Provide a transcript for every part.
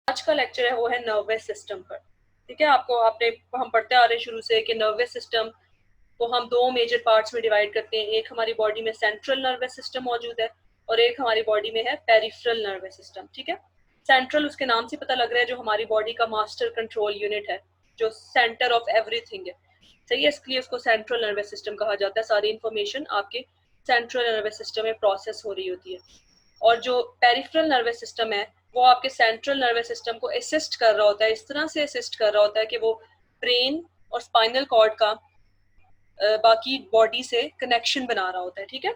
आज का लेक्चर है वो है नर्वस सिस्टम पर। ठीक है, हम पढ़ते आ रहे हैं शुरू से कि नर्वस सिस्टम को हम दो मेजर पार्ट्स में डिवाइड करते हैं। एक हमारी बॉडी में सेंट्रल नर्वस सिस्टम मौजूद है और एक हमारी बॉडी में है पेरिफेरल नर्वस सिस्टम। ठीक है, सेंट्रल उसके नाम से पता लग रहा है, जो हमारी बॉडी का मास्टर कंट्रोल यूनिट है, जो सेंटर ऑफ एवरीथिंग है। सही है, इसलिए उसको सेंट्रल नर्वस सिस्टम कहा जाता है। सारी इंफॉर्मेशन आपके सेंट्रल नर्वस सिस्टम में प्रोसेस हो रही होती है। और जो पेरिफेरल नर्वस सिस्टम है वो आपके सेंट्रल नर्वस सिस्टम को असिस्ट कर रहा होता है, इस तरह से असिस्ट कर रहा होता है कि वो ब्रेन और स्पाइनल कॉर्ड का बाकी बॉडी से कनेक्शन बना रहा होता है। ठीक है,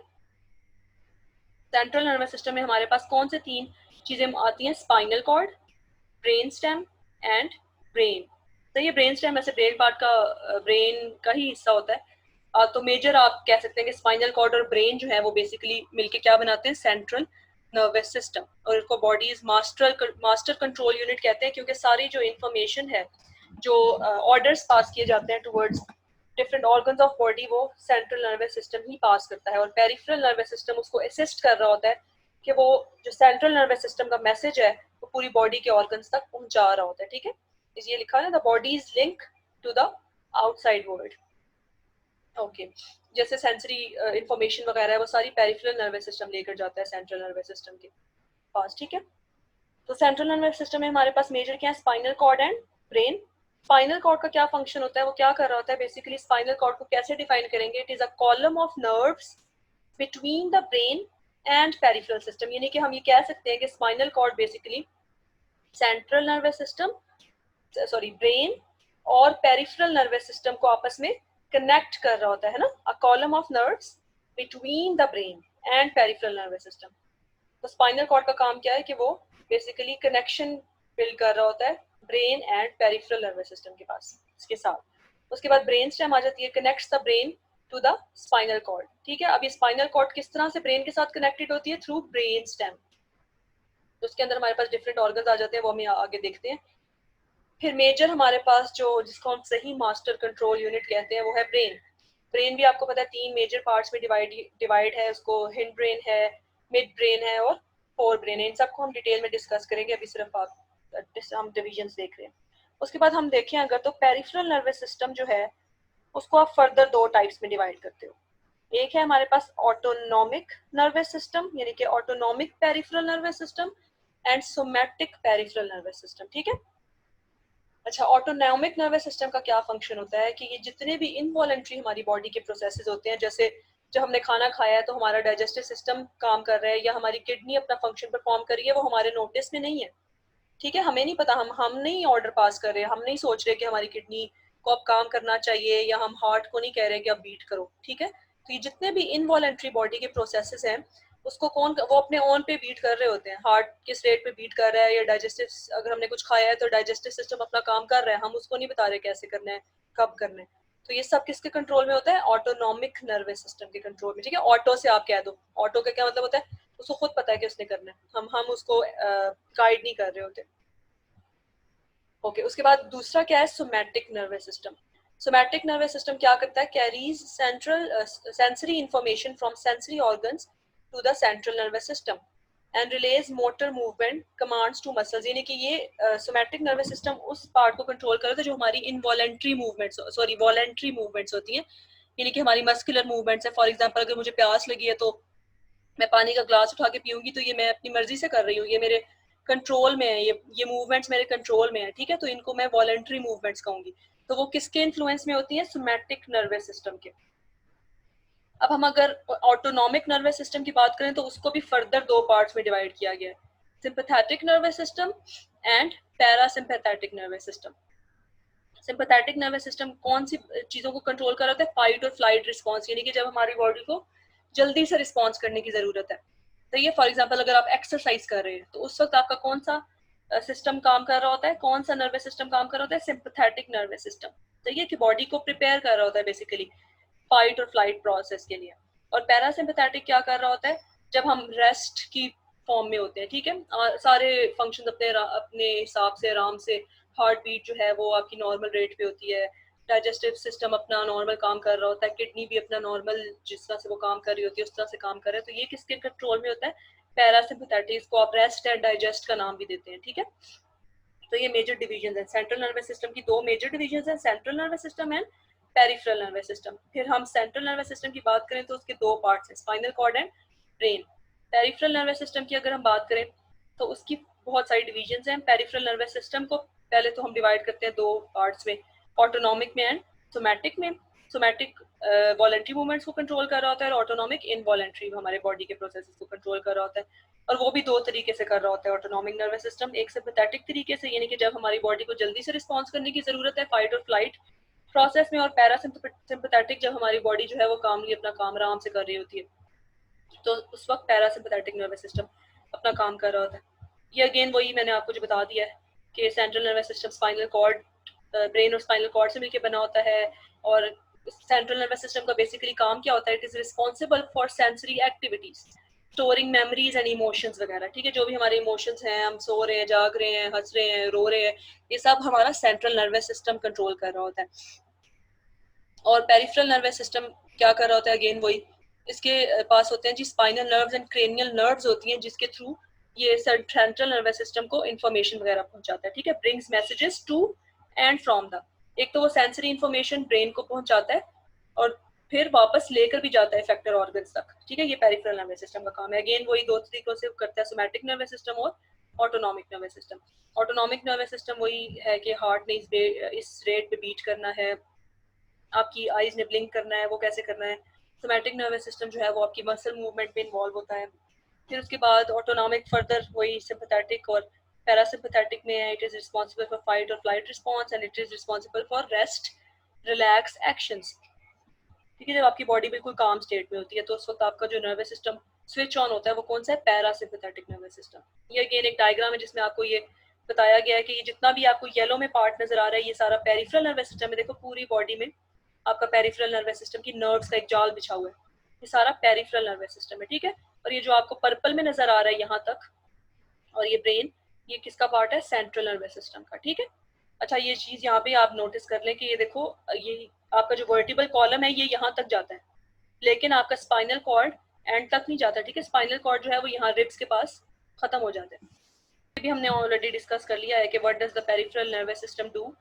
सेंट्रल नर्वस सिस्टम में हमारे पास कौन से तीन चीजें आती हैं? Spinal cord, brain stem and brain. तो ये ब्रेन स्टेम वैसे ब्रेन का ही हिस्सा होता है। तो मेजर आप कह सकते हैं कि स्पाइनल कॉर्ड और ब्रेन जो है वो बेसिकली मिलके क्या बनाते हैं? Central nervous system. और इसको बॉडीज मास्टर कंट्रोल यूनिट कहते हैं, क्योंकि सारी जो इंफॉर्मेशन है, जो ऑर्डर्स पास किए जाते हैं towards different organs of body, वो सेंट्रल नर्वस सिस्टम ही पास करता है। और पेरिफेरल नर्वस सिस्टम उसको असिस्ट कर रहा होता है कि वो जो सेंट्रल नर्वस सिस्टम का मैसेज है वो पूरी बॉडी के ऑर्गन्स तक पहुंचा रहा होता है। ठीक है, ये लिखा है ना, the body is link to the outside world. Okay, जैसे सेंसरी इंफॉर्मेशन वगैरह है वो सारी पेरिफेरल नर्वस सिस्टम लेकर जाता है सेंट्रल नर्वस सिस्टम के पास। ठीक है, तो सेंट्रल नर्वस सिस्टम में हमारे पास मेजर क्या है? Spinal cord and brain. Spinal cord का क्या फंक्शन होता है, वो क्या कर रहा होता है? बेसिकली स्पाइनल कॉर्ड को कैसे डिफाइन करेंगे? It is a column of nerves between the brain and peripheral system. यानी कि हम ये कह सकते हैं कि spinal cord basically central nervous system brain और पेरिफेरल नर्वस सिस्टम को आपस में कनेक्ट कर रहा होता है ना, a column of nerves between the brain and peripheral nervous system. तो स्पाइनल कॉर्ड का काम क्या है कि वो बेसिकली कनेक्शन बिल्ड कर रहा होता है brain and peripheral nervous system के पास, इसके साथ। उसके बाद ब्रेन स्टेम आ जाती है, connects the brain to the spinal cord. ठीक है, अब ये स्पाइनल कॉर्ड किस तरह से ब्रेन के साथ कनेक्टेड होती है? Through brain stem. तो उसके अंदर हमारे पास डिफरेंट ऑर्गन्स आ जाते हैं, वो हम आगे देखते हैं। फिर मेजर हमारे पास जो जिसको हम सही मास्टर कंट्रोल यूनिट कहते हैं वो है ब्रेन। ब्रेन भी आपको पता है तीन मेजर पार्ट्स में डिवाइड है। उसको हिंड ब्रेन है, मिड ब्रेन है और फोर ब्रेन है। इन सबको हम डिटेल में डिस्कस करेंगे, अभी सिर्फ हम डिविजन्स देख रहे हैं। उसके बाद हम देखें अगर, तो पेरिफेरल नर्वस सिस्टम जो है उसको आप फर्दर दो टाइप्स में डिवाइड करते हो। एक है हमारे पास ऑटोनॉमिक नर्वस सिस्टम, यानी कि autonomic peripheral nervous system and somatic peripheral nervous system. ठीक है, अच्छा, ऑटोनॉमिक नर्वस सिस्टम का क्या फंक्शन होता है कि ये जितने भी इनवॉलेंट्री हमारी बॉडी के प्रोसेसेस होते हैं, जैसे जब हमने खाना खाया है तो हमारा डाइजेस्टिव सिस्टम काम कर रहा है या हमारी किडनी अपना फंक्शन परफॉर्म कर रही है, वो हमारे नोटिस में नहीं है। ठीक है, हमें नहीं पता, हम नहीं ऑर्डर पास कर रहे, हम नहीं सोच रहे कि हमारी किडनी को अब काम करना चाहिए, या हम हार्ट को नहीं कह रहे कि अब बीट करो। ठीक है, तो ये जितने भी इनवॉलेंट्री बॉडी के प्रोसेसेस हैं उसको वो अपने ओन पे बीट कर रहे होते हैं। हार्ट किस रेट पे बीट कर रहा है, या डाइजेस्टिव, अगर हमने कुछ खाया है तो डाइजेस्टिव सिस्टम अपना काम कर रहा है, हम उसको नहीं बता रहे कैसे करना है, कब करना है। तो ये सब किसके कंट्रोल में होता है? ऑटोनॉमिक नर्वस सिस्टम के कंट्रोल में। ठीक है, ऑटो से आप कह दो, ऑटो का क्या मतलब होता है? उसको खुद पता है कि उसने करना है, हम उसको गाइड नहीं कर रहे होते। ओके, उसके बाद दूसरा क्या है? Somatic nervous system. Somatic nervous system क्या करता है? Carries sensory information from sensory organs to the central nervous system and relays motor movement commands to muscles. यानी कि ये सोमैटिक नर्वस सिस्टम उस पार्ट को कंट्रोल करता है जो हमारी इनवॉलेंट्री मूवमेंट्स वॉलेंट्री मूवमेंट्स होती हैं, यानी कि हमारी मस्कुलर मूवमेंट्स है। फॉर एग्जांपल, अगर मुझे प्यास लगी है तो मैं पानी का ग्लास उठा के पीऊंगी, तो ये मैं अपनी मर्जी से कर रही हूँ, ये मेरे कंट्रोल में है, ये मूवमेंट्स मेरे कंट्रोल में है। ठीक है, तो इनको मैं वॉलेंट्री मूवमेंट्स कहूंगी। तो वो किसके इन्फ्लुएंस में होती है? सोमैटिक नर्वस सिस्टम के। अब हम अगर ऑटोनॉमिक नर्वस सिस्टम की बात करें तो उसको भी फर्दर दो पार्ट्स में डिवाइड किया गया है, sympathetic nervous system and parasympathetic nervous system. Sympathetic nervous system कौन सी चीजों को कंट्रोल कर रहा होता है? फाइट और फ्लाइट रिस्पॉन्स, यानी कि जब हमारी बॉडी को जल्दी से रिस्पॉन्स करने की जरूरत है। तो ये फॉर एग्जांपल अगर आप एक्सरसाइज कर रहे हैं तो उस वक्त आपका कौन सा सिस्टम काम कर रहा होता है? कौन सा नर्वस सिस्टम काम कर रहा होता है? Sympathetic nervous system. तो ये कि बॉडी को प्रिपेयर कर रहा होता है बेसिकली फाइट और फ्लाइट प्रोसेस के लिए। और पैरासिम्पैथेटिक क्या कर रहा होता है? जब हम रेस्ट की फॉर्म में होते हैं। ठीक है, सारे फंक्शन अपने अपने हिसाब से आराम से, हार्ट बीट जो है वो आपकी नॉर्मल रेट पे होती है, डाइजेस्टिव सिस्टम अपना नॉर्मल काम कर रहा होता है, किडनी भी अपना नॉर्मल जिस तरह से वो काम कर रही होती है उस तरह से काम कर रहा है। तो ये किसके कंट्रोल में होता है? पैरासिम्पैथेटिक। इसको आप रेस्ट एंड डाइजेस्ट का नाम भी देते हैं। ठीक है, तो ये मेजर डिवीजन है। सेंट्रल नर्वस सिस्टम की दो मेजर डिवीजन है, central nervous system and peripheral nervous system. फिर हम सेंट्रल नर्वस सिस्टम की बात करें तो उसके दो पार्ट्स हैं, spinal cord and brain. Peripheral nervous system की अगर हम बात करें तो उसकी बहुत सारी डिवीजन हैं। पेरिफेरल नर्वस सिस्टम को पहले तो हम डिवाइड करते हैं दो पार्ट्स में, ऑटोनॉमिक में एंड सोमैटिक में। सोमैटिक वॉलंटरी मूवमेंट्स को कंट्रोल कर रहा होता है और ऑटोनॉमिक इनवॉलंटरी हमारे बॉडी के प्रोसेसेस को कंट्रोल कर रहा होता है, और वो भी दो तरीके से कर रहा होता है ऑटोनॉमिक नर्वस सिस्टम। एक सिंपैथेटिक तरीके से, यानी कि जब हमारी बॉडी को जल्दी से रिस्पॉन्स करने की जरूरत है फाइट और फ्लाइट प्रोसेस में, और पैरासिम्पैथेटिक जब हमारी बॉडी जो है वो कामली अपना काम आराम से कर रही होती है, तो उस वक्त पैरासिम्पैथेटिक नर्वस सिस्टम अपना काम कर रहा होता है। ये अगेन वही मैंने आपको जो बता दिया है कि central nervous system spinal cord, brain और स्पाइनल कॉर्ड से मिलकर बना होता है। और सेंट्रल नर्वस सिस्टम का बेसिकली काम क्या होता है, it is responsible for sensory activities, storing memories and emotions वगैरह। ठीक है, जो भी हमारे इमोशंस हैं, हम सो रहे हैं, जाग रहे हैं, हंस रहे हैं, रो रहे हैं, ये सब हमारा सेंट्रल नर्वस सिस्टम कंट्रोल कर रहा होता है। और पेरिफेरल नर्वस सिस्टम क्या कर रहा होता है, अगेन वही, इसके पास होते हैं जी spinal nerves and cranial nerves होती हैं, जिसके थ्रू ये सेंट्रल नर्वस सिस्टम को इंफॉर्मेशन वगैरह पहुंचाता है। ठीक है, brings messages to and from the, एक तो वो सेंसरी इंफॉर्मेशन ब्रेन को पहुंचाता है और फिर वापस लेकर भी जाता है इफेक्टर ऑर्गन्स तक। ठीक है, ये पेरिफेरल नर्वस सिस्टम का काम है। अगेन वही दो तरीकों से करता है, सोमैटिक नर्वस सिस्टम और autonomic nervous system. Autonomic nervous system वही है कि हार्ट ने इस रेट पे बीट करना है, आपकी आईज ने ब्लिंक करना है, वो कैसे करना है। सोमैटिक नर्वस सिस्टम जो है वो आपकी मसल मूवमेंट में इन्वॉल्व होता है। फिर उसके बाद ऑटोनॉमिक फर्दर वही सिंपैथेटिक और पैरासिम्पैथेटिक में है, it is responsible for fight और flight response and it is responsible for rest relax actions. ठीक है, जब आपकी बॉडी बिल्कुल काम स्टेट में होती है तो उस वक्त आपका जो नर्वस सिस्टम स्विच ऑन होता है वो कौन सा है, पैरासिम्पैथेटिक नर्वस सिस्टम। ये अगेन एक डायग्राम है जिसमें आपको ये बताया गया है कि ये जितना भी आपको येलो में पार्ट नजर आ रहा है ये सारा पेरिफेरल नर्वस सिस्टम है। देखो पूरी बॉडी में आपका पेरिफेरल नर्वस सिस्टम की नर्व्स का एक जाल बिछा हुआ है, ये सारा पेरिफेरल नर्वस सिस्टम है। ठीक है, और ये जो आपको पर्पल में नजर आ रहा है यहाँ तक, और ये ब्रेन, ये किसका पार्ट है, सेंट्रल नर्वस सिस्टम का। ठीक है, अच्छा ये चीज यहाँ पे आप नोटिस कर लें कि ये देखो, ये आपका जो वर्टिबल कॉलम है ये यहाँ तक जाता है, लेकिन आपका स्पाइनल कॉर्ड एंड तक नहीं जाता। ठीक है, स्पाइनल कॉर्ड जो है वो यहाँ रिब्स के पास खत्म हो जाता है। ये भी हमने ऑलरेडी डिस्कस कर लिया है कि what does the peripheral nervous system do.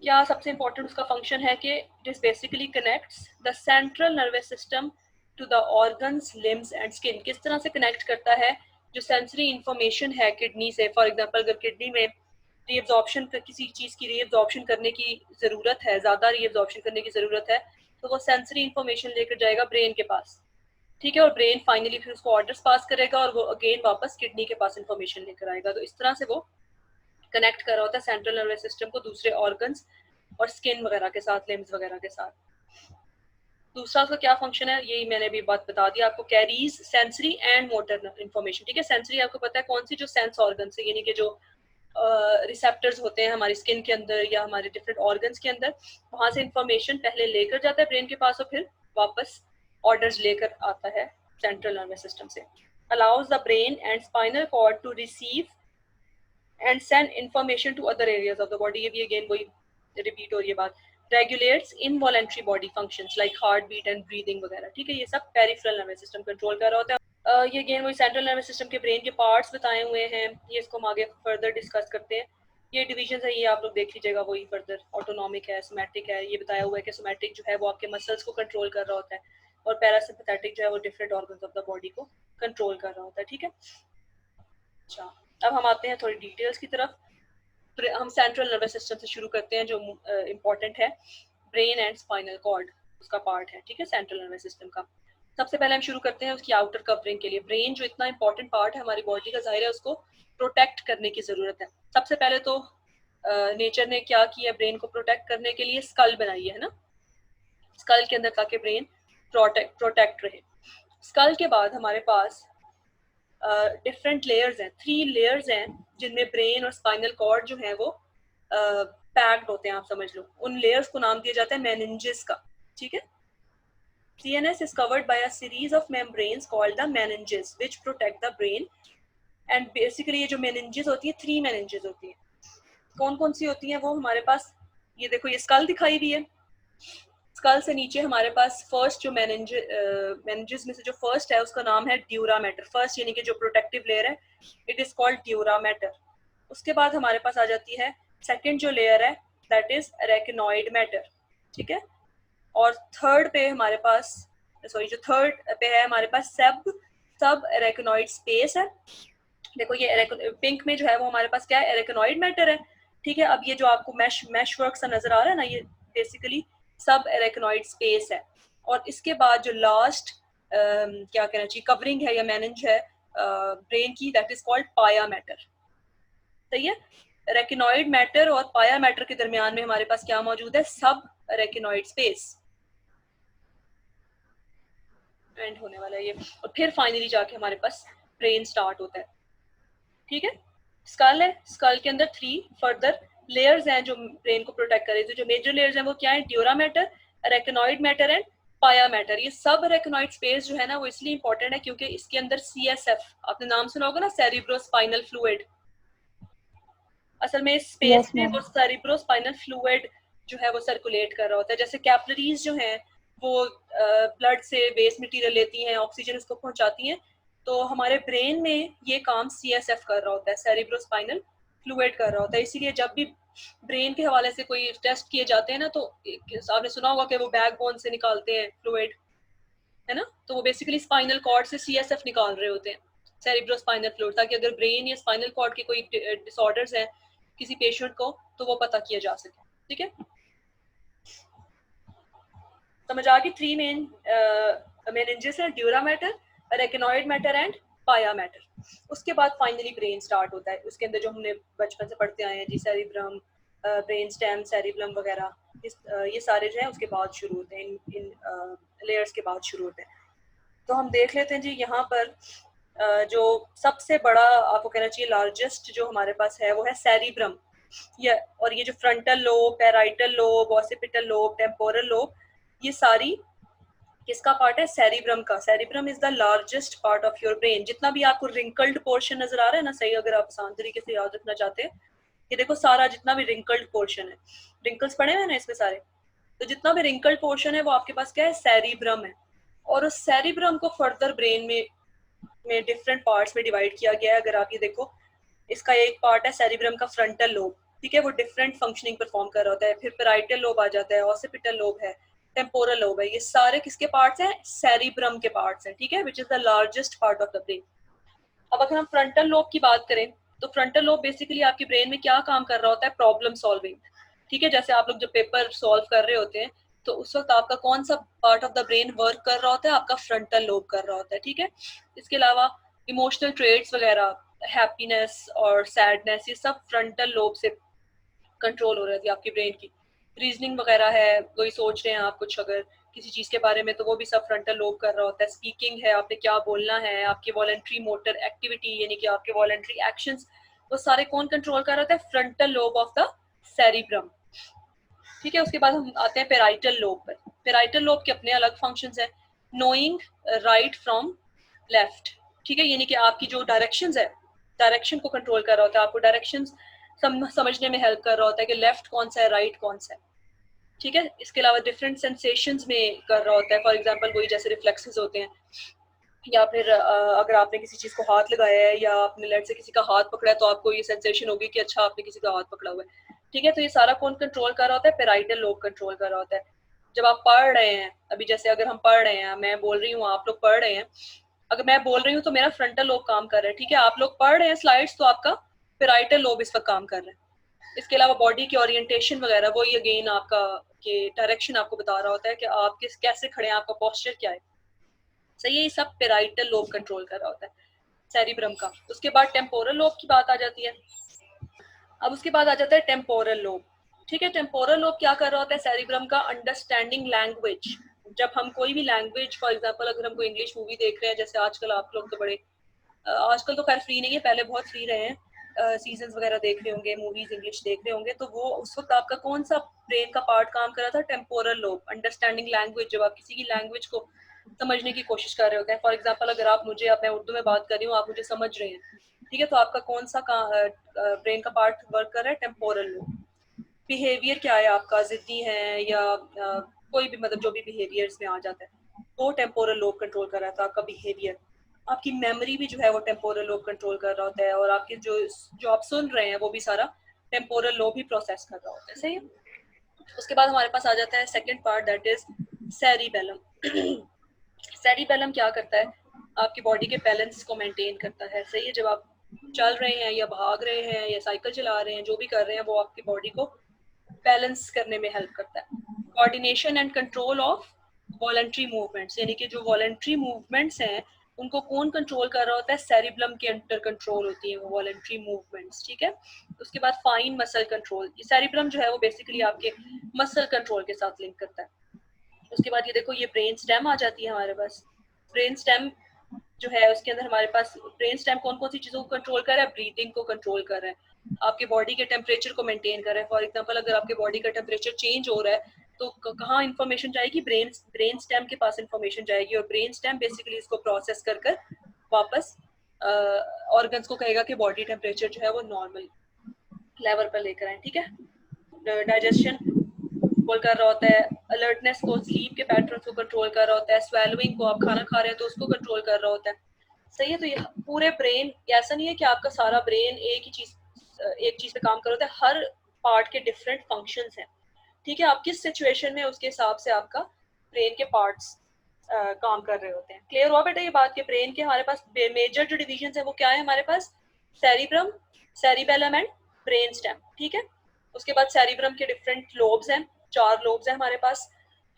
क्या सबसे इंपॉर्टेंट उसका फंक्शन है कि it is basically connects the central nervous system to the organs, limbs and skin. किस तरह से कनेक्ट करता है, जो सेंसरी इंफॉर्मेशन है किडनी से, फॉर एग्जांपल अगर किडनी में रीअब्जॉर्प्शन, किसी चीज़ की रीअब्जॉर्प्शन करने की ज़रूरत है, ज़्यादा रीअब्जॉर्प्शन करने की ज़रूरत है, तो वो सेंसरी इंफॉर्मेशन लेकर जाएगा ब्रेन के पास। ठीक है, और ब्रेन फाइनली फिर उसको ऑर्डर्स पास करेगा और वो अगेन वापस किडनी के पास इंफॉर्मेशन लेकर आएगा। तो इस तरह से वो कनेक्ट कर रहा होता है सेंट्रल नर्वस सिस्टम को दूसरे ऑर्गन्स और स्किन वगैरह के साथ, लिम्स वगैरह के साथ। दूसरा उसका क्या फंक्शन है, यही मैंने अभी बात बता दी आपको, carries sensory and motor information. ठीक है, सेंसरी आपको पता है कौन सी, जो सेंस ऑर्गन से, यानी कि जो रिसेप्टर्स होते हैं हमारी स्किन के अंदर या हमारे डिफरेंट ऑर्गन्स के अंदर, वहां से इंफॉर्मेशन पहले लेकर जाता है ब्रेन के पास और फिर वापस ऑर्डर्स लेकर आता है सेंट्रल नर्वस सिस्टम से। Allows the brain and spinal cord to receive and send information to other areas of the body. ये भी अगेन वही रिपीट हो रही है बात। Regulates involuntary body functions like heart beat and breathing वगैरह। ठीक है, ये सब पेरिफेरल नर्वस सिस्टम कंट्रोल कर रहा होता है। ये अगेन वही सेंट्रल नर्वस सिस्टम के ब्रेन के पार्ट्स बताए हुए हैं, ये इसको हम आगे फर्दर डिस्कस करते हैं। ये डिवीजन है, ये आप लोग देख लीजिएगा, वही फर्दर ऑटोनॉमिक है, सोमैटिक है। ये बताया हुआ है कि सोमैटिक जो है वो आपके मसल्स को कंट्रोल कर रहा होता है और पैरासिम्पैथेटिक जो है वो different organs of the body को कंट्रोल कर रहा होता है। ठीक है, अच्छा अब हम आते हैं थोड़ी डिटेल्स की तरफ। हम सेंट्रल नर्वस सिस्टम से शुरू करते हैं, जो इम्पोर्टेंट है, ब्रेन एंड स्पाइनल कॉर्ड उसका पार्ट है। ठीक है, सेंट्रल नर्वस सिस्टम का सबसे पहले हम शुरू करते हैं उसकी आउटर कवरिंग के लिए। ब्रेन जो इतना इंपॉर्टेंट पार्ट है हमारी बॉडी का, जाहिर है उसको प्रोटेक्ट करने की जरूरत है। सबसे पहले तो नेचर ने क्या किया, ब्रेन को प्रोटेक्ट करने के लिए स्कल बनाई है ना, स्कल के अंदर ताकि ब्रेन प्रोटेक्ट रहे। स्कल के बाद हमारे पास डिफरेंट लेयर्स हैं, 3 लेयर्स हैं जिनमें ब्रेन और स्पाइनल कॉर्ड जो है वो पैक्ड होते हैं, आप समझ लो। उन लेयर्स को नाम दिया जाता है मेनिंजेस का। ठीक है, CNS is covered by a series of membranes called the meninges which protect the brain and basically ये जो meninges होती है, 3 meninges होती है। कौन कौन सी होती हैं वो हमारे पास, ये देखो ये स्कल दिखाई दी है, स्कल से नीचे हमारे पास फर्स्ट जो मेनिंजेस में से जो फर्स्ट है उसका नाम है ड्यूरा मैटर। फर्स्ट यानी कि जो प्रोटेक्टिव लेयर है, it is called dura mater. उसके बाद हमारे पास आ जाती है सेकंड जो लेयर है, दैट इज अरेकिनॉइड मैटर, ठीक है। और थर्ड पे हमारे पास, सॉरी जो थर्ड पे है हमारे पास सब अरेकिनॉइड स्पेस है। देखो ये पिंक में जो है वो हमारे पास क्या है, एरेकनॉइड मैटर है, ठीक है। अब ये जो आपको मैश वर्क सा नजर आ रहा है ना, ये बेसिकली सब एरेकनॉइड स्पेस है। और इसके बाद जो लास्ट क्या कहना चाहिए कवरिंग है या मैनेज है ब्रेन की, दैट इज कॉल्ड पाया मैटर, सही है। रेकिनॉइड मैटर और पाया मैटर के दरमियान में हमारे पास क्या मौजूद है, सब रेकिनॉइड स्पेस एंड होने वाला है ये। और फिर फाइनली जाके हमारे पास ब्रेन स्टार्ट होता है, ठीक है। स्कल है, स्कल के अंदर 3 फर्दर लेयर्स हैं जो ब्रेन को प्रोटेक्ट करे। तो जो मेजर लेयर्स हैं वो क्या है, ड्यूरा मैटर, रेकनॉइड मैटर एंड पाया मैटर। ये सब रेकनॉइड स्पेस जो है ना वो इसलिए इंपॉर्टेंट है क्योंकि इसके अंदर CSF, आपने नाम सुना होगा ना, सेरिब्रोस्पाइनल फ्लूइड। असल में इस स्पेस यस में मैम। वो सेरिब्रोस्पाइनल फ्लूइड जो है वो सर्कुलेट कर रहा होता है। जैसे कैपिलरीज जो हैं वो ब्लड से वेस्ट मटेरियल लेती हैं, ऑक्सीजन उसको पहुंचाती हैं, तो हमारे ब्रेन में ये काम CSF कर रहा होता है, सेरिब्रोस्पाइनल फ्लूइड कर रहा होता है। इसीलिए जब भी ब्रेन के हवाले से कोई टेस्ट किए जाते हैं ना, तो आपने सुना होगा कि वो बैकबोन से निकालते हैं फ्लूइड, है ना। तो वो बेसिकली स्पाइनल कॉर्ड से CSF निकाल रहे होते हैं, सेरिब्रोस्पाइनल फ्लूइड, ताकि अगर ब्रेन या स्पाइनल कॉर्ड के कोई डिसऑर्डर्स हैं किसी पेशेंट को तो वो पता किया जा सके, ठीक है। समझ आ गई। 3 मेन मेनिंजेस है, ड्यूरा मैटर, रेकेनॉइड मैटर एंड पाया मैटर। उसके बाद फाइनली ब्रेन स्टार्ट होता है। उसके अंदर जो हमने बचपन से पढ़ते आए हैं जी, सेरिब्रम, ब्रेन स्टेम, सेरिब्रम वगैरह, ये सारे जो है उसके बाद शुरू होते हैं, इन लेयर्स के बाद शुरू होते हैं। तो हम देख लेते हैं जी यहाँ पर जो सबसे बड़ा आपको कहना चाहिए लार्जेस्ट जो हमारे पास है वो है सेरिब्रम। ये और ये जो frontal lobe, parietal lobe, occipital lobe, temporal lobe, ये सारी किसका पार्ट है, सेरिब्रम का। Cerebrum is the largest part of your brain. जितना भी आपको रिंकल्ड पोर्शन नजर आ रहा है ना, सही अगर आप आसान तरीके से याद रखना चाहते हैं, ये देखो सारा जितना भी रिंकल्ड पोर्शन है, रिंकल्स पड़े हुए ना इसमें सारे, तो जितना भी रिंकल्ड पोर्शन है वो आपके पास क्या है, सेरिब्रम है। और उस सेरिब्रम को फर्दर ब्रेन में डिफरेंट पार्ट्स में डिवाइड किया गया है। अगर आप ये देखो, इसका एक पार्ट है सेरिब्रम का फ्रंटल लोब, ठीक है, वो डिफरेंट फंक्शनिंग परफॉर्म कर रहा होता है। फिर पैराइटल लोब आ जाता है, ऑसिपिटल लोब है, टेम्पोरल लोब है। ये सारे किसके पार्ट्स हैं, सेरिब्रम के पार्ट्स हैं, ठीक है, which is the largest part of the brain. अब अगर हम फ्रंटल लोब की बात करें, तो फ्रंटल लोब बेसिकली आपके ब्रेन में क्या काम कर रहा होता है, प्रॉब्लम सॉल्विंग, ठीक है। जैसे आप लोग जब पेपर सॉल्व कर रहे होते हैं तो उस वक्त आपका कौन सा part of the brain work कर रहा होता है, आपका फ्रंटल लोब कर रहा होता है, ठीक है। इसके अलावा इमोशनल ट्रेड्स वगैरह, हैप्पीनेस और सैडनेस, ये सब फ्रंटल लोब से कंट्रोल हो रही थी आपकी ब्रेन की। रीजनिंग वगैरह है, कोई सोच रहे हैं आप कुछ अगर किसी चीज के बारे में, तो वो भी सब फ्रंटल लोब कर रहा होता है। स्पीकिंग है, आपने क्या बोलना है, आपकी वॉलंटरी मोटर एक्टिविटी यानी कि आपके वॉलंटरी एक्शंस, वो सारे कौन कंट्रोल कर रहा होता है, frontal lobe of the cerebrum, ठीक है। उसके बाद हम आते हैं पेराइटल लोब पर। पेराइटल लोब के अपने अलग फंक्शंस हैं, नोइंग राइट फ्रॉम लेफ्ट, ठीक है, यानी कि आपकी जो डायरेक्शंस है, डायरेक्शन को कंट्रोल कर रहा होता है, आपको डायरेक्शंस समझने में हेल्प कर रहा होता है कि लेफ्ट कौन सा है, राइट कौन सा है, ठीक है। इसके अलावा डिफरेंट सेंसेशंस में कर रहा होता है। फॉर एग्जांपल कोई जैसे रिफ्लेक्सेस होते हैं, या फिर अगर आपने किसी चीज को हाथ लगाया है या आपने लेट से किसी का हाथ पकड़ा है, तो आपको ये सेंसेशन होगी कि अच्छा आपने किसी का हाथ पकड़ा हुआ है, ठीक है। तो ये सारा कौन कंट्रोल कर रहा होता है, पेराइटल लोब कंट्रोल कर रहा होता है। जब आप पढ़ रहे हैं, अभी जैसे अगर हम पढ़ रहे हैं, मैं बोल रही हूँ, आप लोग पढ़ रहे हैं, अगर मैं बोल रही हूँ तो मेरा फ्रंटल लोब काम कर रहा है, ठीक है। आप लोग पढ़ रहे हैं स्लाइड्स, तो आपका पेराइटल लोब इस वक्त काम कर रहा है। इसके अलावा बॉडी की ओरिएंटेशन वगैरह, वो ये अगेन आपका के डायरेक्शन आपको बता रहा होता है कि आप किस कैसे खड़े हैं, आपका पोस्चर क्या है, सही है। ये सब पेराइटल लोब कंट्रोल कर रहा होता है सेरिब्रम का। उसके बाद टेम्पोरल लोब की बात आ जाती है। अब उसके बाद आ जाता है टेम्पोरल लोब, ठीक है। टेम्पोरल लोब क्या कर रहा होता है सेरिब्रम का, अंडरस्टैंडिंग लैंग्वेज। जब हम कोई भी लैंग्वेज, फॉर एग्जांपल अगर हम कोई इंग्लिश मूवी देख रहे हैं, जैसे आजकल आप लोग तो बड़े आजकल तो खैर फ्री नहीं है, पहले बहुत फ्री रहे हैं, सीजन वगैरह देख रहे होंगे, मूवीज इंग्लिश देख रहे होंगे, तो वो उस वक्त आपका कौन सा ब्रेन का पार्ट काम कर रहा था, टेम्पोरल लोब, अंडरस्टैंडिंग लैंग्वेज। जब आप किसी की लैंग्वेज को समझने की कोशिश कर रहे होते हैं, फॉर एग्जाम्पल अगर आप मुझे, आप मैं उर्दू में बात कर रही हूँ, आप मुझे समझ रहे हैं, ठीक है, तो आपका कौन सा ब्रेन का पार्ट वर्क कर रहा है, टेम्पोरल लोब। बिहेवियर क्या है आपका, जिद्दी है या कोई भी मतलब जो भी बिहेवियर्स में आ जाता है, वो टेम्पोरल लोब कंट्रोल कर रहा था आपका बिहेवियर। आपकी मेमोरी भी जो है वो टेम्पोरल लोब कंट्रोल कर रहा होता है, और आपके जो आप सुन रहे हैं वो भी सारा टेम्पोरल लोब ही प्रोसेस कर रहा होता है। सही है। उसके बाद हमारे पास आ जाता है second part, that is cerebellum. Cerebellum क्या करता है? आपकी बॉडी के बैलेंस को मेंटेन करता है। सही है। जब आप चल रहे हैं या भाग रहे हैं या साइकिल चला रहे हैं, जो भी कर रहे हैं, वो आपकी बॉडी को बैलेंस करने में हेल्प करता है। Coordination and control of voluntary movements, यानी कि जो वॉलंटरी मूवमेंट्स हैं उनको कौन कंट्रोल कर रहा होता है? सेरिब्लम के अंडर कंट्रोल होती है वो वॉलंटरी मूवमेंट्स। ठीक है। उसके बाद फाइन मसल कंट्रोल, ये सेरिब्लम जो है वो बेसिकली आपके मसल कंट्रोल के साथ लिंक करता है। उसके बाद ये देखो, ये ब्रेन स्टेम आ जाती है हमारे पास। ब्रेन स्टेम जो है उसके अंदर हमारे पास ब्रेन स्टेम कौन कौन सी चीजों को कंट्रोल कर रहा है? ब्रीदिंग को कंट्रोल कर रहा है, आपके बॉडी के टेम्परेचर को मेंटेन कर रहा है। फॉर एग्जांपल, अगर आपके बॉडी का टेम्परेचर चेंज हो रहा है तो कहाँ इंफॉर्मेशन जाएगी? ब्रेन स्टेम के पास इंफॉर्मेशन जाएगी, और ब्रेन स्टेम बेसिकली इसको प्रोसेस कर कर वापस ऑर्गन्स को कहेगा कि बॉडी टेम्परेचर जो है वो नॉर्मल लेवल पर लेकर आए। ठीक है। डाइजेशन कंट्रोल कर रहा होता है, अलर्टनेस को, स्लीप के पैटर्न को कंट्रोल कर रहा होता है, स्वेलविंग को, आप खाना खा रहे हैं तो उसको कंट्रोल कर रहा होता है। सही है। तो ये पूरे ब्रेन, ऐसा नहीं है कि आपका सारा ब्रेन एक चीज पे काम कर रहा होता है, हर पार्ट के डिफरेंट फंक्शंस हैं। ठीक है। आप किस सिचुएशन में उसके हिसाब से आपका ब्रेन के पार्ट्स काम कर रहे होते हैं। क्लियर हुआ बेटा ये बात? के ब्रेन के हमारे पास मेजर जो डिविजन है वो क्या है हमारे पास? Cerebrum, cerebellum and brain stem. ठीक है। उसके बाद सेरिब्रम के डिफरेंट लोब्स हैं, 4 लोब्स हैं हमारे पास।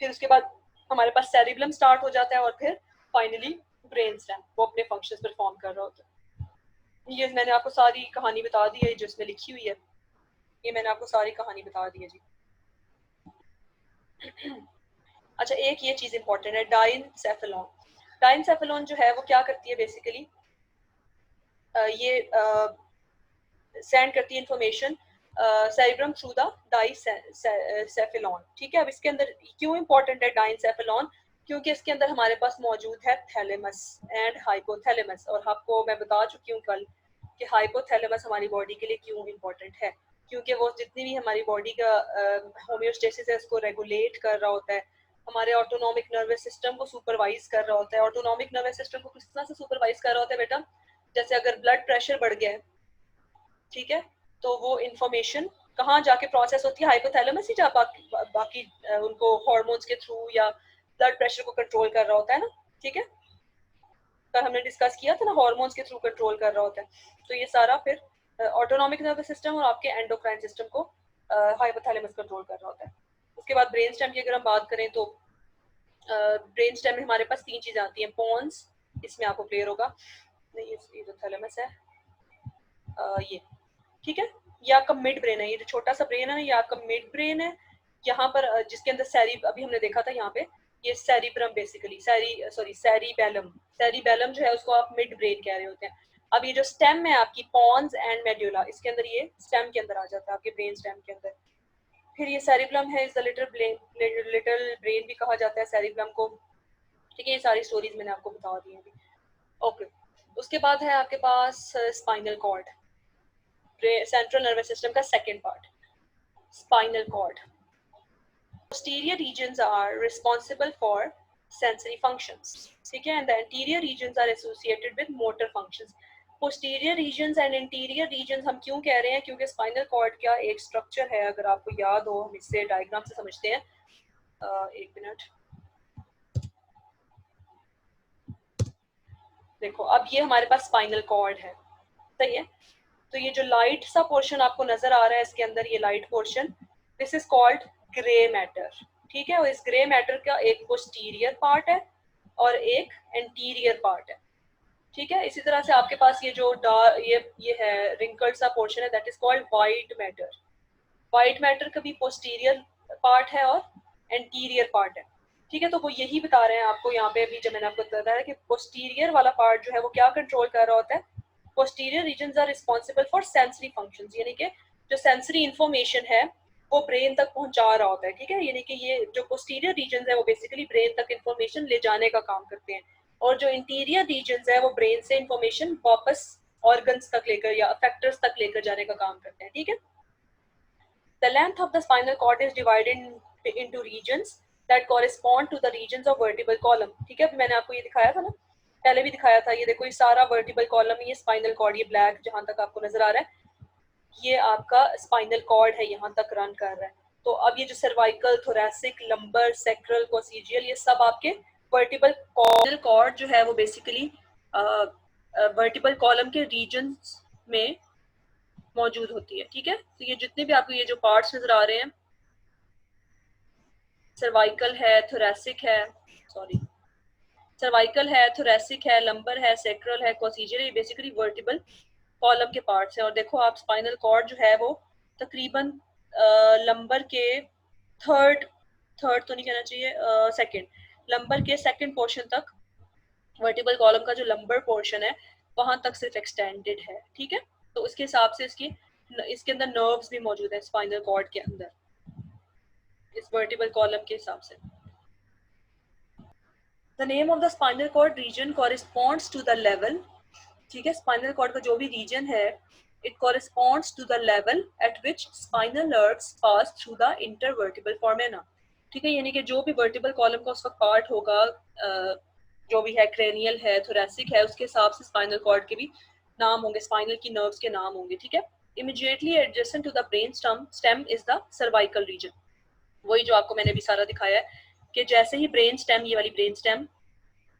फिर उसके बाद हमारे पास सेरिब्रम स्टार्ट हो जाता है, और फिर फाइनली ब्रेन स्टेम वो अपने फंक्शंस परफॉर्म कर रहा होता है। ये मैंने आपको सारी कहानी बता दी है जो इसमें लिखी हुई है, ये मैंने आपको सारी कहानी बता दी है जी। अच्छा, एक ये चीज इंपॉर्टेंट है, डाइनसेफेलॉन। डाइनसेफेलॉन जो है वो क्या करती है बेसिकली? ये सेंड करती है इंफॉर्मेशन सेरिब्रम थ्रू द डाइसेफेलॉन। ठीक है। अब इसके अंदर क्यों इंपॉर्टेंट है डाइनसेफेलॉन? क्योंकि इसके अंदर हमारे पास मौजूद है थैलेमस एंड हाइपोथैलेमस, और आपको मैं बता चुकी हूँ कल कि हाइपोथैलेमस हमारी बॉडी के लिए क्यों इंपॉर्टेंट है। क्योंकि वो जितनी भी हमारी बॉडी का होम्योस्टेसिस है उसको रेगुलेट कर रहा होता है, हमारे ऑटोनॉमिक नर्वस सिस्टम को सुपरवाइज कर रहा होता है। ऑटोनॉमिक नर्वस सिस्टम को किस तरह से सुपरवाइज कर रहा होता है बेटा? जैसे अगर ब्लड प्रेशर बढ़ गया है, ठीक है, तो वो इंफॉर्मेशन कहाँ जाके प्रोसेस होती है? हाइपोथैलेमस ही जा बाकी उनको हॉर्मोन्स के थ्रू या ब्लड प्रेशर को कंट्रोल कर रहा होता है ना। ठीक है। कल हमने डिस्कस किया था ना, हॉर्मोन्स के थ्रू कंट्रोल कर रहा होता है। तो ये सारा फिर ऑटोनॉमिक नर्वस सिस्टम और आपके एंडोक्राइन सिस्टम को हाइपोथैलेमस कंट्रोल कर रहा होता है। उसके बाद ब्रेन स्टेम की अगर हम बात करें तो ब्रेन स्टेम में हमारे पास 3 चीजें आती हैं। पॉन्स, इसमें आपको क्लियर होगा, नहीं ये तो थैलेमस है, ये ठीक है। ये आपका मिड ब्रेन है, ये जो छोटा सा ब्रेन है ना ये आपका मिड ब्रेन है। यहाँ पर जिसके अंदर अभी हमने देखा था यहाँ पे, ये सेरिब्रम बेसिकली, सेरिबेलम, सेरिबेलम जो है उसको आप मिड ब्रेन कह रहे होते हैं। अब ये जो स्टेम है आपकी पॉन्स एंड मेड्यूला, इसके अंदर ये स्टेम के अंदर आ जाता है, आपके ब्रेन स्टेम के अंदर। फिर ये सेरिब्लम है, इस लिटिल ब्रेन भी कहा जाता है सेरिब्लम को। ठीक है। ये सारी स्टोरीज मैंने आपको बता दी है। ओके। उसके बाद है आपके पास spinal cord, central nervous system का second part, spinal cord. Posterior regions are responsible for sensory functions. ठीक है। And the anterior regions are associated with motor functions. Posterior regions and interior regions हम क्यों कह रहे हैं? क्योंकि spinal cord का एक स्ट्रक्चर है, अगर आपको याद हो, हम इससे डायग्राम से समझते हैं। एक मिनट देखो, अब ये हमारे पास स्पाइनल कॉर्ड है, सही है। तो ये जो लाइट सा पोर्शन आपको नजर आ रहा है इसके अंदर, ये light portion, this is called grey matter. ठीक है। और इस ग्रे मैटर का एक पोस्टीरियर पार्ट है और एक एंटीरियर पार्ट है। ठीक है। इसी तरह से आपके पास ये जो ये है रिंकल्ड सा पोर्शन है, that is called white matter. White matter का भी पोस्टीरियर पार्ट है और एंटीरियर पार्ट है। ठीक है। तो वो यही बता रहे हैं आपको यहाँ पे, अभी जब मैंने आपको बताया कि पोस्टीरियर वाला पार्ट जो है वो क्या कंट्रोल कर रहा होता है? Posterior regions are responsible for sensory functions, यानी कि जो सेंसरी इंफॉर्मेशन है वो ब्रेन तक पहुंचा रहा होता है। ठीक है। यानी कि ये जो पोस्टीरियर रीजन्स है वो बेसिकली ब्रेन तक इंफॉर्मेशन ले जाने का काम करते हैं, और जो इंटीरियर रीजन्स है वो ब्रेन से इंफॉर्मेशन वापस ऑर्गन्स तक लेकर या अफेक्टर्स तक लेकर जाने का काम करते हैं। ठीक है। The length of the spinal cord is divided into regions that correspond to the regions of vertebral column. ठीक है। मैंने आपको ये दिखाया था ना, पहले भी दिखाया था, ये देखो ये सारा वर्टिबल कॉलम, ये स्पाइनल कॉर्ड, ये ब्लैक जहां तक आपको नजर आ रहा है ये आपका स्पाइनल कॉर्ड है, यहाँ तक रन कर रहा है। तो अब ये जो सर्वाइकल, थोरैसिक, लंबर, सैक्रल, कोसिजियल, ये सब आपके वर्टिबल कॉर्ड जो है वो बेसिकली वर्टिबल कॉलम के रीजन में मौजूद होती है। ठीक है, तो ये जितने भी आपको ये जो पार्ट्स नजर आ रहे हैं, सर्वाइकल है, थोरैसिक है, सॉरी सर्वाइकल है, थोरैसिक है, लंबर है, सैक्रल है, कोसिजियल, ये बेसिकली वर्टिबल कॉलम के पार्ट्स हैं। और देखो आप स्पाइनल कॉर्ड जो है वो तकरीबन लंबर के थर्ड थर्ड तो नहीं कहना चाहिए, सेकंड, लंबर के सेकंड पोर्शन तक वर्टिबल कॉलम का जो लंबर पोर्शन है वहां तक सिर्फ एक्सटेंडेड है। ठीक है, तो उसके हिसाब से इसके अंदर नर्व्स भी मौजूद है स्पाइनल कॉर्ड के अंदर, इस वर्टिबल कॉलम के हिसाब से। The name of the spinal cord region corresponds to the level, ठीक है, स्पाइनल कॉर्ड का जो भी रीजन है it corresponds to the level at which spinal nerves pass through the intervertebral foramina. ठीक है, यानी कि जो भी वर्टिबल कॉलम का उसका पार्ट होगा, जो भी है, क्रेनियल है, थोरैसिक है, उसके हिसाब से स्पाइनल कॉर्ड के भी नाम होंगे, स्पाइनल की नर्व्स के नाम होंगे। ठीक है, immediately adjacent to the brain stem is the cervical region. वही जो आपको मैंने भी सारा दिखाया है कि जैसे ही ब्रेन स्टेम, ये वाली ब्रेन स्टेम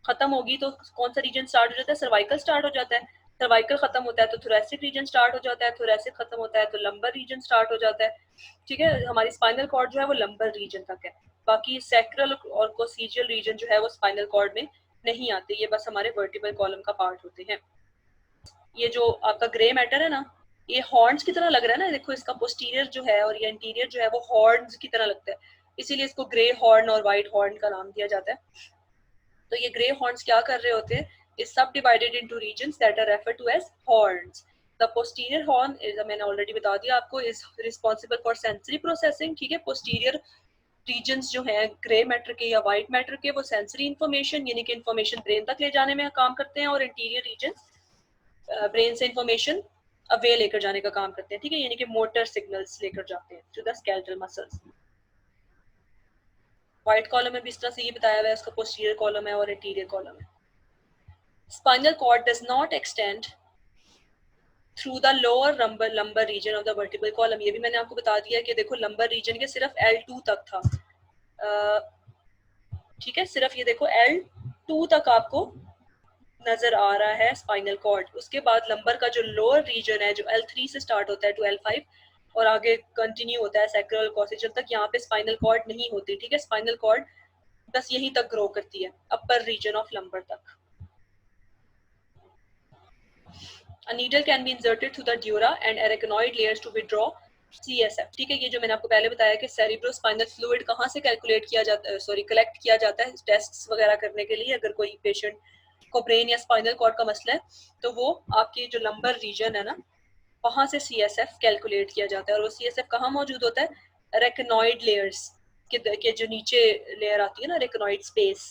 खत्म होगी तो कौन सा रीजन स्टार्ट हो जाता है, सर्वाइकल स्टार्ट हो जाता है, सर्वाइकल खत्म होता है तो थोरैसिक रीजन स्टार्ट हो जाता है, थोरैसिक खत्म होता है तो लंबर रीजन स्टार्ट हो जाता है। ठीक है, हमारी स्पाइनल कॉर्ड जो है वो लंबर रीजन तक है, बाकी सैक्रल और कोसिजियल रीजन जो है वो स्पाइनल कॉर्ड में नहीं आते, ये बस हमारे वर्टिबल कॉलम का पार्ट होते हैं। ये जो आपका ग्रे मैटर है ना, ये हॉर्न्स की तरह लग रहा है ना, देखो इसका पोस्टीरियर जो है और ये इंटीरियर जो है वो हॉर्न्स की तरह लगता है, इसीलिए इसको ग्रे हॉर्न और व्हाइट हॉर्न का नाम दिया जाता है। तो ये ग्रे हॉर्न्स क्या कर रहे होते हैं, is subdivided into regions that are referred to as horns. The posterior horn is, मैंने ऑलरेडी बता दिया आपको, is responsible for sensory processing. ठीक है, पोस्टीरियर रीजन्स जो हैं ग्रे मैटर के या व्हाइट मैटर के, वो सेंसरी इंफॉर्मेशन यानी कि इंफॉर्मेशन ब्रेन तक ले जाने में काम करते हैं, और इंटीरियर रीजन ब्रेन से इंफॉर्मेशन अवे लेकर जाने का काम करते हैं। ठीक है, यानी कि मोटर सिग्नल्स लेकर जाते हैं to the skeletal muscles. White column में भी इस तरह से ये बताया हुआ है, उसका पोस्टीरियर कॉलम है और इंटीरियर कॉलम है। Spinal cord does not extend through the lower lumbar region of the vertebral column. ये भी मैंने आपको बता दिया कि देखो लंबर रीजन के सिर्फ L2 तक था। ठीक है, सिर्फ ये देखो L2 तक आपको नजर आ रहा है स्पाइनल कॉर्ड। उसके बाद लंबर का जो लोअर रीजन है जो L3 से स्टार्ट होता है टू L5 और आगे कंटिन्यू होता है सैक्रल कोसिजियल तक, यहाँ पे स्पाइनल कॉर्ड नहीं होती। ठीक है, स्पाइनल कॉर्ड बस यहीं तक ग्रो करती है, अपर रीजन ऑफ लंबर तक। A needle can be inserted through the dura and arachnoid layers to withdraw CSF। ठीक है, ये जो मैंने आपको पहले बताया कि सेरिब्रोस्पाइनल फ्लूइड कहाँ से कैलकुलेट किया जाता है, सॉरी कलेक्ट किया जाता है टेस्ट्स वगैरह करने के लिए, अगर कोई पेशेंट को ब्रेन या स्पाइनल कॉर्ड का मसला है तो वो आपकी जो लंबर रीजन है ना वहां से CSF कैलकुलेट किया जाता है। और वो CSF कहाँ मौजूद होता है, रेकनॉइड लेयर्स के जो नीचे लेयर आती है ना, रेकनॉइड स्पेस,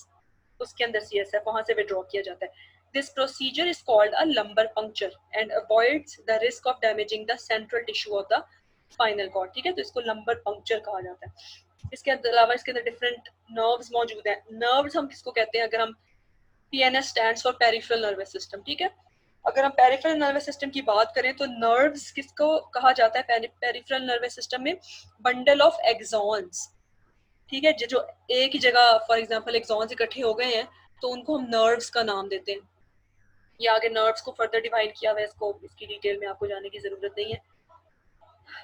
उसके अंदर CSF वहां से विड्रॉ किया जाता है। This procedure is called a lumbar puncture and avoids the risk of damaging the central tissue of the spinal cord। ठीक है, तो इसको lumbar puncture कहा जाता है। इसके अलावा इसके अंदर डिफरेंट नर्व्स मौजूद हैं। नर्व्स हम किसको कहते हैं, अगर हम PNS stands for peripheral nervous system। ठीक है, अगर हम पेरिफेरल नर्वस सिस्टम की बात करें तो नर्व्स किसको कहा जाता है पेरिफेरल नर्वस सिस्टम में, बंडल ऑफ एक्सॉन्स। ठीक है, जो एक ही जगह फॉर एग्जांपल एक्सॉन्स इकट्ठे हो गए हैं तो उनको हम नर्व्स का नाम देते हैं। ये आगे नर्व्स को फर्दर डिवाइड किया हुआ है, इसको इसकी डिटेल में आपको जाने की जरूरत नहीं है।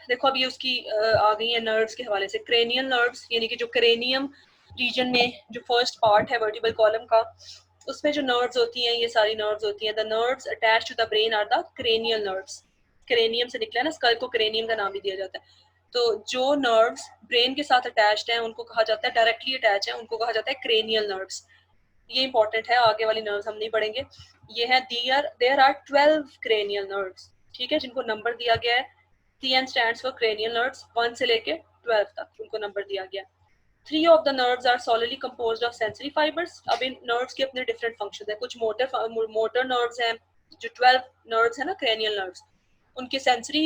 देखो अभी उसकी आ गई है नर्व्स के हवाले से। क्रेनियल नर्व्स यानी कि जो क्रेनियम रीजन में जो फर्स्ट पार्ट है वर्टिबल कॉलम का, उसमें जो नर्व्स होती हैं, ये सारी नर्व्स होती हैं। The nerves attach to the brain are the cranial nerves. Cranium से निकला है ना, स्कल को क्रेनियम का नाम भी दिया जाता है। तो जो नर्व्स ब्रेन के साथ अटैच्ड हैं उनको कहा जाता है, डायरेक्टली अटैच है उनको कहा जाता है क्रेनियल नर्व्स। ये इंपॉर्टेंट है, आगे वाली नर्व्स हम नहीं पढ़ेंगे। ये है देयर आर 12 क्रेनियल नर्व्स। ठीक है, जिनको नंबर दिया गया है, CN stands for cranial nerves, 1 से लेके 12 तक उनको नंबर दिया गया। 3 of the nerves are solely composed of sensory fibers। अब इन नर्व्स के अपने डिफरेंट फंक्शंस हैं। कुछ मोटर नर्व्स हैं, जो 12 नर्व्स है ना क्रेनियल नर्व्स, उनके सेंसरी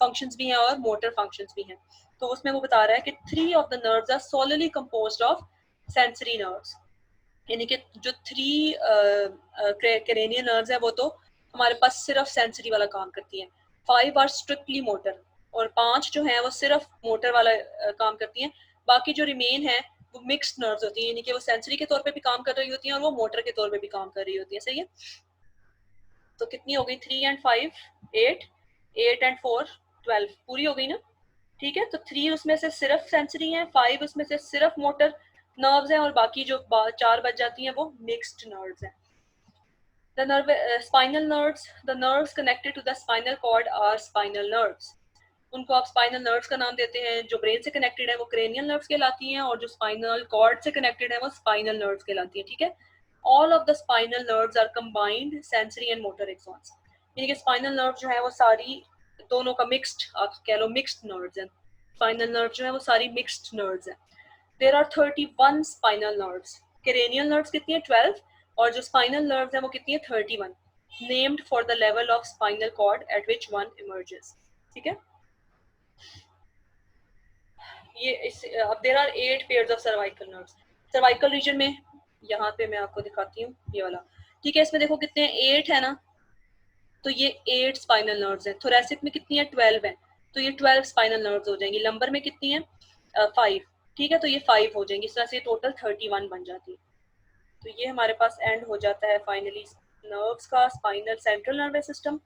फंक्शंस भी हैं और मोटर फंक्शंस भी हैं। तो उसमें वो बता रहा है कि 3 of the nerves are solely composed of sensory nerves। यानी कि जो 3 क्रेनियल नर्व्स है वो तो हमारे पास सिर्फ सेंसरी वाला काम करती हैं, 5 आर स्ट्रिक्टली मोटर, और 5 जो है वो सिर्फ मोटर वाला काम करती हैं। बाकी जो रिमेन है वो मिक्स्ड नर्व्स होती हैं, यानी कि वो सेंसरी के तौर पे भी काम कर रही होती हैं और वो मोटर के तौर पे भी काम कर रही होती हैं। सही है, तो कितनी हो गई, 3 एंड 5 8, 8 एंड 4 12, पूरी हो गई ना। ठीक है, तो 3 उसमें से सिर्फ सेंसरी है, 5 उसमें से सिर्फ मोटर नर्व्स हैं, और बाकी जो 4 बच जाती हैं वो मिक्स्ड नर्व्स हैं। The spinal nerves, the nerves connected to the spinal cord are spinal nerves. उनको आप स्पाइनल नर्व्स का नाम देते हैं। जो ब्रेन से कनेक्टेड है वो क्रेनियल नर्व्स कहलाती हैं, और जो स्पाइनल कॉर्ड से कनेक्टेड है वो स्पाइनल नर्व्स कहलाती हैं। ठीक है, all of the spinal nerves are combined sensory and motor axons, यानी कि स्पाइनल नर्व जो है वो सारी दोनों का मिक्स्ड, आप कह लो मिक्स्ड नर्व्स हैं। स्पाइनल नर्व जो है वो सारी मिक्स्ड नर्व्स हैं। There are 31 spinal nerves. Cranial nerves कितनी है, 12, और जो स्पाइनल नर्व्स हैं वो कितनी है, 31, named for the level of spinal cord at which one emerges. ठीक है, ये इस अब there are 8 pairs of cervical nerves. Cervical region में यहाँ पे मैं आपको दिखाती हूँ ये वाला। ठीक है, इसमें देखो कितने हैं, 8 है ना, तो ये 8 स्पाइनल नर्व्स हैं। थोरेसिक में कितनी है, 12 है, तो ये 12 स्पाइनल नर्व्स हो जाएंगी। लंबर में कितनी है, 5। ठीक है, तो ये 5 हो जाएंगी, इस तरह से टोटल 31 बन जाती है। तो ये हमारे पास एंड हो जाता है फाइनली नर्व्स का, स्पाइनल सेंट्रल नर्वस सिस्टम।